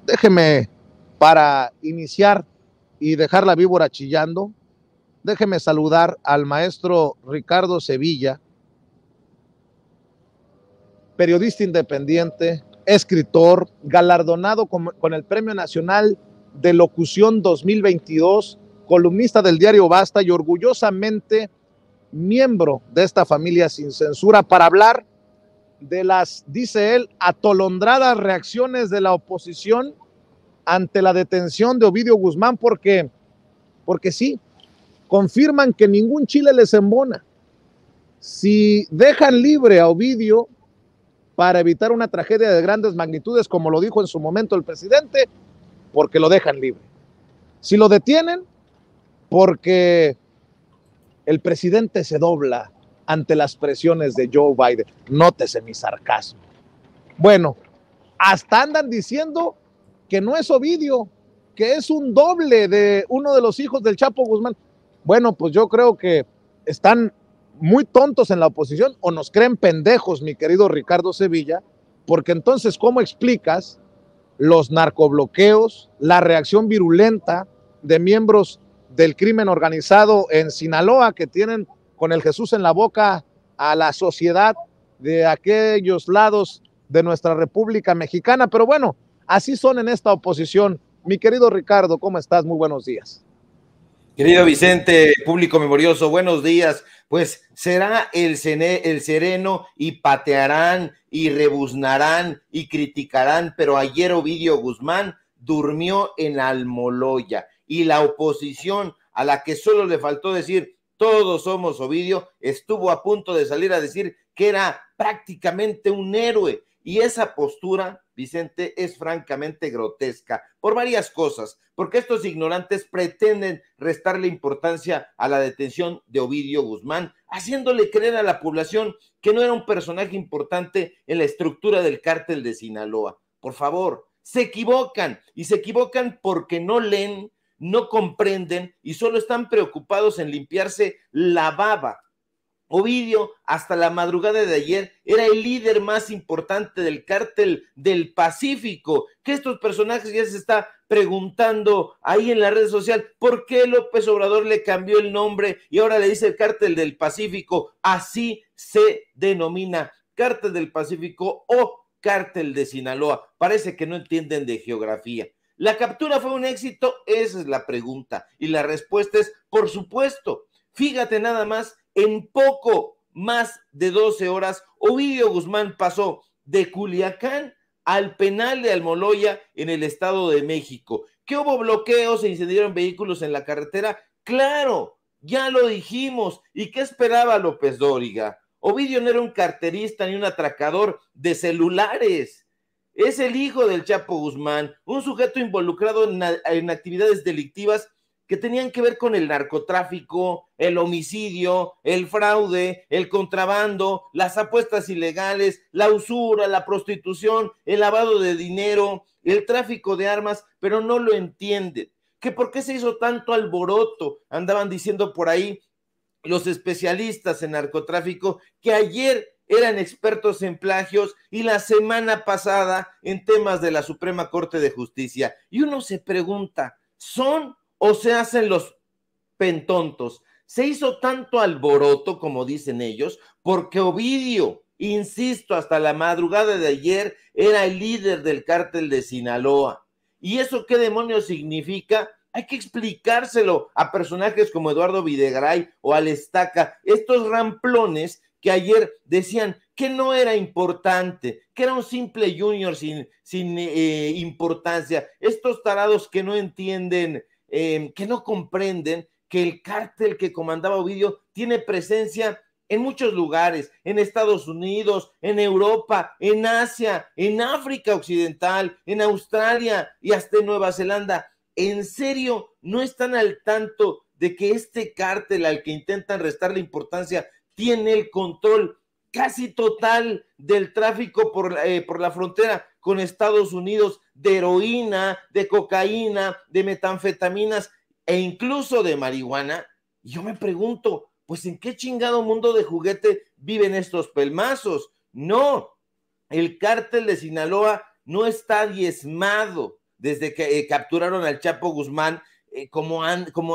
Déjeme, para iniciar y dejar la víbora chillando, déjeme saludar al maestro Ricardo Sevilla, periodista independiente, escritor, galardonado con el Premio Nacional de Locución 2022, columnista del diario Basta y orgullosamente miembro de esta familia sin censura, para hablar de las, dice él, atolondradas reacciones de la oposición ante la detención de Ovidio Guzmán, porque sí, confirman que ningún chile les embona. Si dejan libre a Ovidio para evitar una tragedia de grandes magnitudes, como lo dijo en su momento el presidente, porque lo dejan libre. Si lo detienen, porque el presidente se dobla ante las presiones de Joe Biden. Nótese mi sarcasmo. Bueno, hasta andan diciendo que no es Ovidio, que es un doble de uno de los hijos del Chapo Guzmán. Bueno, pues yo creo que están muy tontos en la oposición o nos creen pendejos, mi querido Ricardo Sevilla, porque entonces, ¿cómo explicas los narcobloqueos, la reacción virulenta de miembros del crimen organizado en Sinaloa que tienen con el Jesús en la boca a la sociedad de aquellos lados de nuestra República Mexicana? Pero bueno, así son en esta oposición. Mi querido Ricardo, ¿cómo estás? Muy buenos días. Querido Vicente, público memorioso, buenos días. Pues será el sereno y patearán y rebuznarán y criticarán, pero ayer Ovidio Guzmán durmió en Almoloya y la oposición, a la que solo le faltó decir todos somos Ovidio, estuvo a punto de salir a decir que era prácticamente un héroe. Y esa postura, Vicente, es francamente grotesca por varias cosas, porque estos ignorantes pretenden restarle importancia a la detención de Ovidio Guzmán, haciéndole creer a la población que no era un personaje importante en la estructura del cártel de Sinaloa. Por favor, se equivocan, y se equivocan porque no leen, no comprenden y solo están preocupados en limpiarse la baba. Ovidio, hasta la madrugada de ayer, era el líder más importante del cártel del Pacífico, que estos personajes ya se está preguntando ahí en la red social, ¿por qué López Obrador le cambió el nombre y ahora le dice el cártel del Pacífico? Así se denomina, cártel del Pacífico o cártel de Sinaloa. Parece que no entienden de geografía. ¿La captura fue un éxito? Esa es la pregunta, y la respuesta es, por supuesto. Fíjate nada más, en poco más de 12 horas, Ovidio Guzmán pasó de Culiacán al penal de Almoloya en el Estado de México. ¿Que hubo bloqueos, se incendiaron vehículos en la carretera? Claro, ya lo dijimos. ¿Y qué esperaba López Dóriga? Ovidio no era un carterista ni un atracador de celulares. Es el hijo del Chapo Guzmán, un sujeto involucrado en actividades delictivas que tenían que ver con el narcotráfico, el homicidio, el fraude, el contrabando, las apuestas ilegales, la usura, la prostitución, el lavado de dinero, el tráfico de armas, pero no lo entienden. ¿Que por qué se hizo tanto alboroto? Andaban diciendo por ahí los especialistas en narcotráfico que ayer eran expertos en plagios y la semana pasada en temas de la Suprema Corte de Justicia. Y uno se pregunta, ¿son o se hacen los pentontos? Se hizo tanto alboroto, como dicen ellos, porque Ovidio, insisto, hasta la madrugada de ayer era el líder del cártel de Sinaloa. ¿Y eso qué demonios significa? Hay que explicárselo a personajes como Eduardo Videgaray o Al Estaca, estos ramplones que ayer decían que no era importante, que era un simple junior sin importancia, estos tarados que no entienden, que no comprenden que el cártel que comandaba Ovidio tiene presencia en muchos lugares, en Estados Unidos, en Europa, en Asia, en África Occidental, en Australia y hasta en Nueva Zelanda. ¿En serio no están al tanto de que este cártel al que intentan restarle importancia tiene el control casi total del tráfico por la frontera con Estados Unidos, de heroína, de cocaína, de metanfetaminas e incluso de marihuana? Y yo me pregunto, pues ¿en qué chingado mundo de juguete viven estos pelmazos? No, el cártel de Sinaloa no está diezmado, desde que capturaron al Chapo Guzmán, como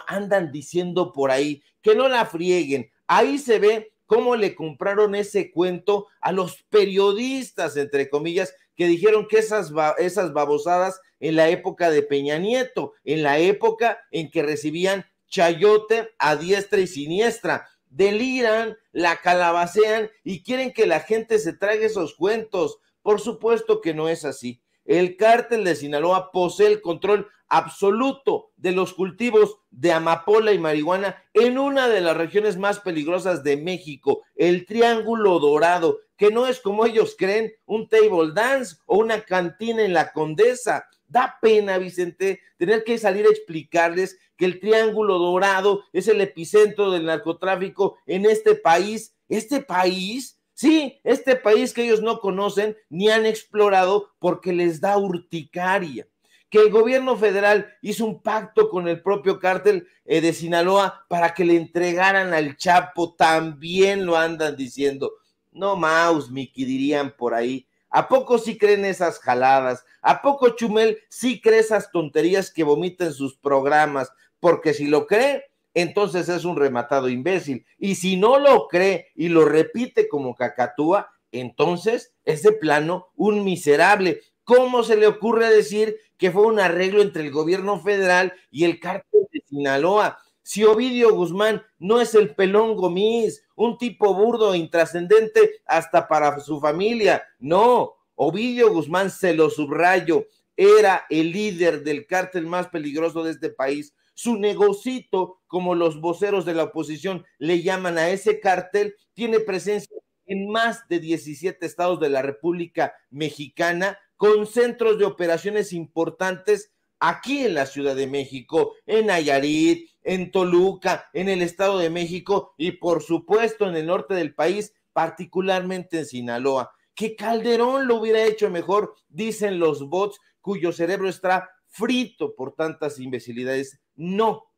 andan diciendo por ahí, que no la frieguen. Ahí se ve cómo le compraron ese cuento a los periodistas, entre comillas, que dijeron que esas babosadas en la época de Peña Nieto, en la época en que recibían chayote a diestra y siniestra. Deliran, la calabacean y quieren que la gente se trague esos cuentos. Por supuesto que no es así. El cártel de Sinaloa posee el control absoluto de los cultivos de amapola y marihuana en una de las regiones más peligrosas de México, el Triángulo Dorado, que no es como ellos creen, un table dance o una cantina en la Condesa. Da pena, Vicente, tener que salir a explicarles que el Triángulo Dorado es el epicentro del narcotráfico en este país. ¿Este país? Sí, este país que ellos no conocen ni han explorado porque les da urticaria. Que el gobierno federal hizo un pacto con el propio cártel de Sinaloa para que le entregaran al Chapo, también lo andan diciendo. No maus, Miki, dirían por ahí. ¿A poco sí creen esas jaladas? ¿A poco Chumel sí cree esas tonterías que vomita en sus programas? Porque si lo cree, entonces es un rematado imbécil. Y si no lo cree y lo repite como cacatúa, entonces es de plano un miserable. ¿Cómo se le ocurre decir que fue un arreglo entre el gobierno federal y el cártel de Sinaloa? Si Ovidio Guzmán no es el pelón Gomis, un tipo burdo e intrascendente hasta para su familia, no, Ovidio Guzmán, se lo subrayo, era el líder del cártel más peligroso de este país. Su negocito, como los voceros de la oposición le llaman a ese cártel, tiene presencia en más de 17 estados de la República Mexicana, con centros de operaciones importantes aquí en la Ciudad de México, en Nayarit, en Toluca, en el Estado de México y por supuesto en el norte del país, particularmente en Sinaloa. Que Calderón lo hubiera hecho mejor, dicen los bots cuyo cerebro está frito por tantas imbecilidades. No,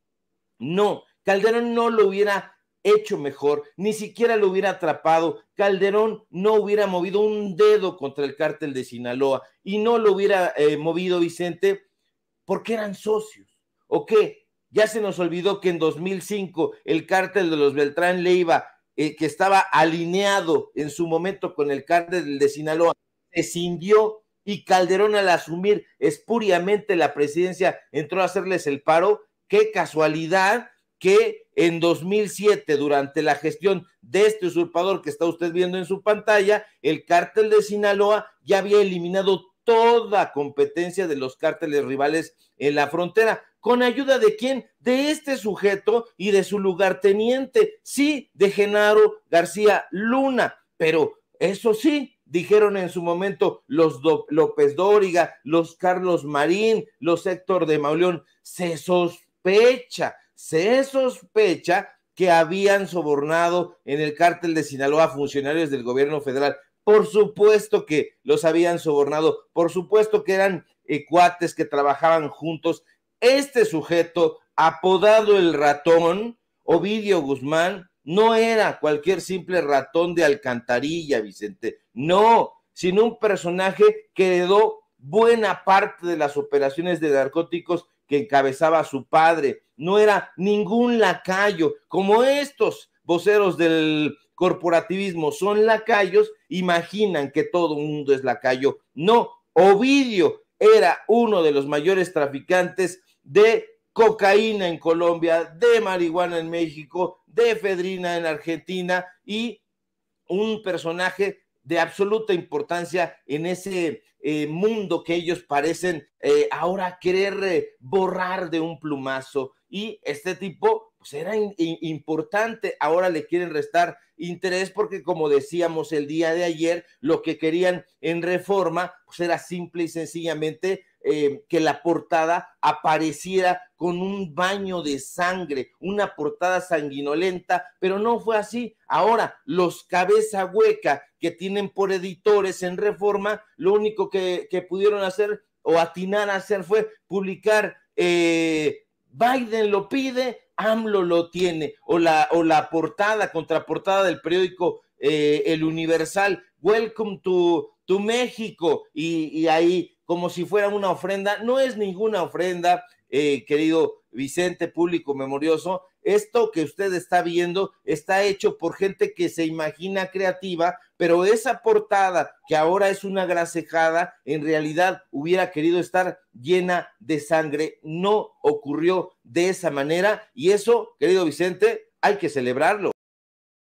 Calderón no lo hubiera hecho mejor, ni siquiera lo hubiera atrapado. Calderón no hubiera movido un dedo contra el cártel de Sinaloa y no lo hubiera movido, Vicente, porque eran socios. ¿O qué? Ya se nos olvidó que en 2005 el cártel de los Beltrán Leiva, que estaba alineado en su momento con el cártel de Sinaloa, se cindió y Calderón, al asumir espuriamente la presidencia, entró a hacerles el paro. Qué casualidad que en 2007, durante la gestión de este usurpador que está usted viendo en su pantalla, el cártel de Sinaloa ya había eliminado toda competencia de los cárteles rivales en la frontera. ¿Con ayuda de quién? De este sujeto y de su lugarteniente, sí, de Genaro García Luna. Pero eso sí, dijeron en su momento los López Dóriga, los Carlos Marín, los Héctor de Mauleón, se sospecha que habían sobornado en el cártel de Sinaloa funcionarios del gobierno federal. Por supuesto que los habían sobornado, por supuesto que eran cuates que trabajaban juntos. Este sujeto, apodado el ratón, Ovidio Guzmán, no era cualquier simple ratón de alcantarilla, Vicente, no, sino un personaje que heredó buena parte de las operaciones de narcóticos que encabezaba su padre. No era ningún lacayo, como estos voceros del corporativismo son lacayos, imaginan que todo el mundo es lacayo. No, Ovidio era uno de los mayores traficantes de cocaína en Colombia, de marihuana en México, de efedrina en Argentina y un personaje de absoluta importancia en ese mundo que ellos parecen ahora querer borrar de un plumazo. Y este tipo pues era importante, ahora le quieren restar interés porque, como decíamos el día de ayer, lo que querían en Reforma pues era simple y sencillamente que la portada apareciera con un baño de sangre, una portada sanguinolenta, pero no fue así. Ahora, los cabeza hueca que tienen por editores en Reforma, lo único que pudieron hacer o atinar a hacer fue publicar Biden lo pide, AMLO lo tiene, o la portada, contraportada del periódico El Universal, Welcome to México, y ahí como si fuera una ofrenda. No es ninguna ofrenda, querido Vicente, público memorioso. Esto que usted está viendo está hecho por gente que se imagina creativa, pero esa portada, que ahora es una grasejada, en realidad hubiera querido estar llena de sangre. No ocurrió de esa manera, y eso, querido Vicente, hay que celebrarlo.